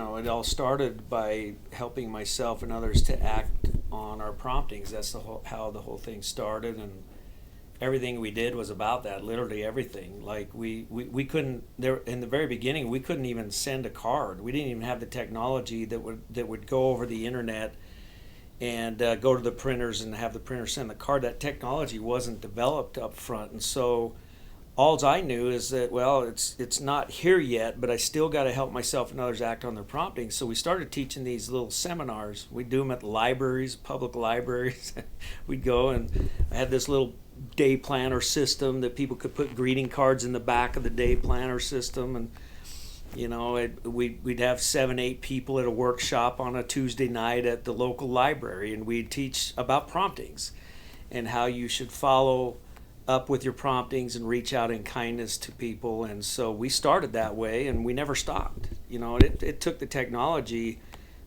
it all started by helping myself and others to act on our promptings. That's how the whole thing started, and everything we did was about that. Literally everything. Like we couldn't there in the very beginning. We couldn't even send a card. We didn't even have the technology that would go over the internet and go to the printers and have the printer send the card. That technology wasn't developed up front, and so all I knew is that, well, it's not here yet, but I still got to help myself and others act on their promptings. So we started teaching these little seminars. We'd do them at libraries, public libraries. We'd go, and I had this little day planner system that people could put greeting cards in the back of the day planner system, and we'd have 7-8 people at a workshop on a Tuesday night at the local library, and we'd teach about promptings and how you should follow up with your promptings and reach out in kindness to people. And so we started that way, and we never stopped. It took the technology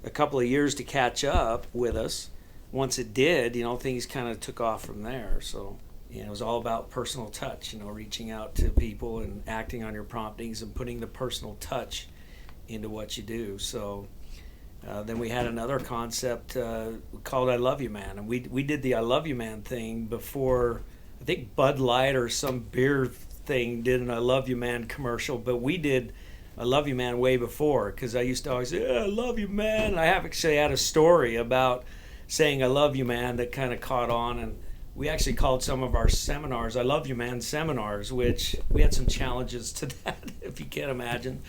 a couple of years to catch up with us. Once it did, things kind of took off from there. So it was all about personal touch, reaching out to people and acting on your promptings and putting the personal touch into what you do. So then we had another concept called I Love You Man, and we did the I Love You Man thing before. I think Bud Light or some beer thing did an I Love You Man commercial, but we did I Love You Man way before, because I used to always say, I love you, man. And I have actually had a story about saying I love you, man, that kind of caught on, and we actually called some of our seminars I Love You Man seminars, which we had some challenges to that, if you can't imagine.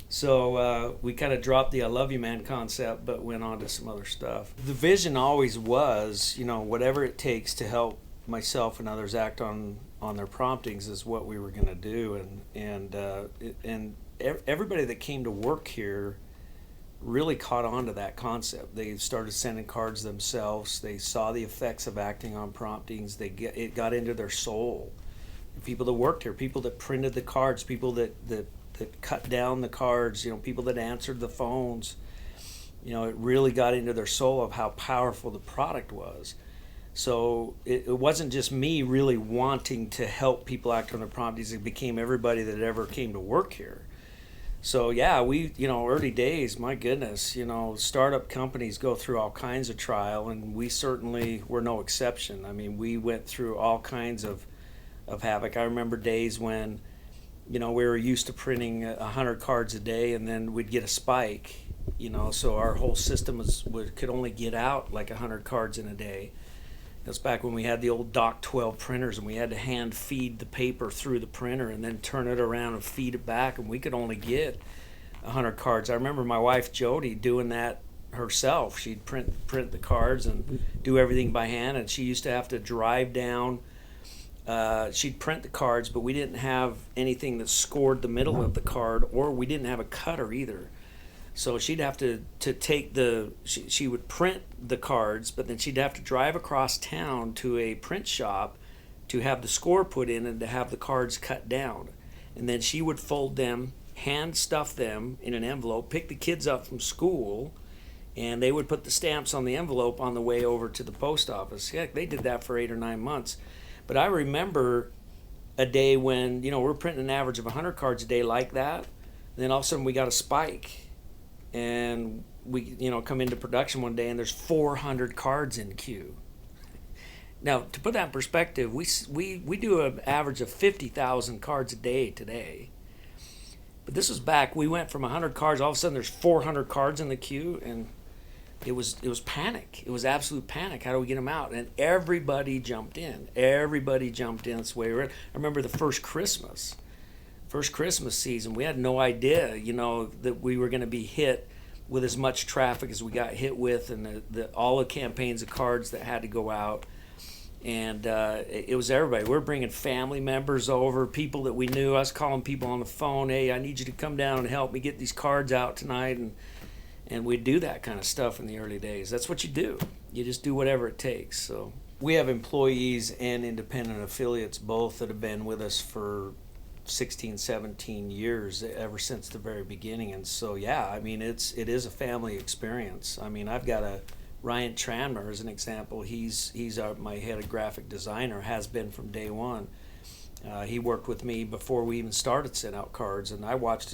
So we kind of dropped the I Love You Man concept, but went on to some other stuff. The vision always was, whatever it takes to help myself and others act on their promptings is what we were going to do, and everybody that came to work here really caught on to that concept. They started sending cards themselves. They saw the effects of acting on promptings. It got into their soul. The people that worked here, people that printed the cards, people that cut down the cards, people that answered the phones, it really got into their soul of how powerful the product was. So it wasn't just me really wanting to help people act on their promptings. It became everybody that ever came to work here. So yeah, we, early days, my goodness, startup companies go through all kinds of trial, and we certainly were no exception. I mean, we went through all kinds of havoc. I remember days when, we were used to printing 100 cards a day, and then we'd get a spike, so our whole system could only get out like 100 cards in a day. That's back when we had the old Doc 12 printers, and we had to hand feed the paper through the printer and then turn it around and feed it back, and we could only get 100 cards. I remember my wife Jody doing that herself. She'd print the cards and do everything by hand, and she used to have to drive down. She'd print the cards, but we didn't have anything that scored the middle of the card, or we didn't have a cutter either. So she'd have to take she would print the cards, but then she'd have to drive across town to a print shop to have the score put in and to have the cards cut down. And then she would fold them, hand stuff them in an envelope, pick the kids up from school, and they would put the stamps on the envelope on the way over to the post office. Heck, they did that for 8 or 9 months. But I remember a day when, we're printing an average of 100 cards a day like that, and then all of a sudden we got a spike. And we, come into production one day and there's 400 cards in queue. Now, to put that in perspective, we do an average of 50,000 cards a day today. But this was back, we went from 100 cards, all of a sudden there's 400 cards in the queue, and it was panic. It was absolute panic. How do we get them out? And everybody jumped in. That's the way we were. I remember the first Christmas season, we had no idea, that we were going to be hit with as much traffic as we got hit with, and all the campaigns of cards that had to go out. And it was everybody. We're bringing family members over, people that we knew. I was calling people on the phone, hey, I need you to come down and help me get these cards out tonight. And we'd do that kind of stuff in the early days. That's what you do. You just do whatever it takes. So we have employees and independent affiliates both that have been with us for 16, 17 years, ever since the very beginning. And so, yeah, I mean, it is a family experience. I mean, I've got Ryan Tranmer as an example. He's my head of graphic designer, has been from day one. He worked with me before we even started sending out cards, and I watched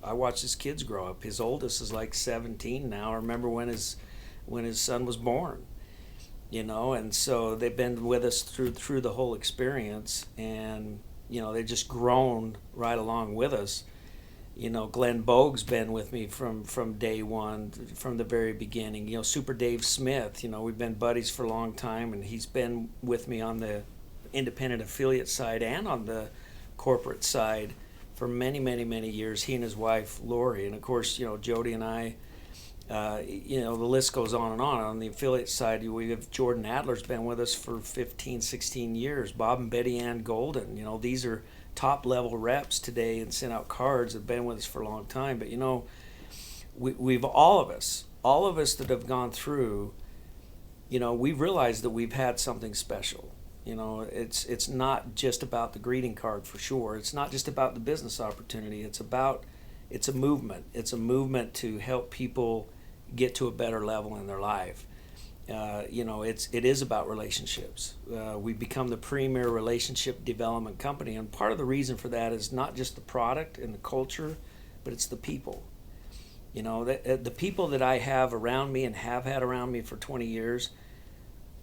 I watch his kids grow up. His oldest is like 17 now. I remember when his son was born, and so they've been with us through the whole experience, and they've just grown right along with us. Glenn Bogue's been with me from day one, from the very beginning. Super Dave Smith, we've been buddies for a long time, and he's been with me on the independent affiliate side and on the corporate side for many, many, many years. He and his wife, Lori, and of course, Jody and I, the list goes on and on. On the affiliate side, we have Jordan Adler's been with us for 15, 16 years. Bob and Betty Ann Golden, these are top level reps today and sent out cards, have been with us for a long time. But we've all of us that have gone through, we've realized that we've had something special. It's not just about the greeting card, for sure. It's not just about the business opportunity. It's a movement. It's a movement to help people get to a better level in their life. It is about relationships. We've become the premier relationship development company, and part of the reason for that is not just the product and the culture, but it's the people. The people that I have around me and have had around me for 20 years,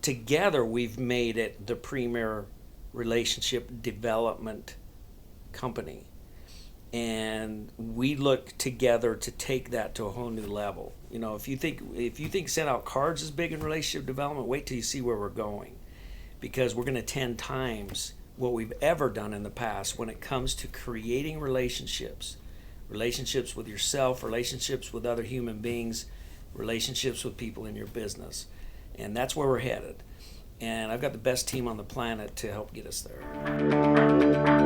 together we've made it the premier relationship development company. And we look together to take that to a whole new level. If you think send out cards is big in relationship development, wait till you see where we're going, because we're going to 10 times what we've ever done in the past when it comes to creating relationships with yourself, relationships with other human beings, relationships with people in your business, and that's where we're headed. And I've got the best team on the planet to help get us there.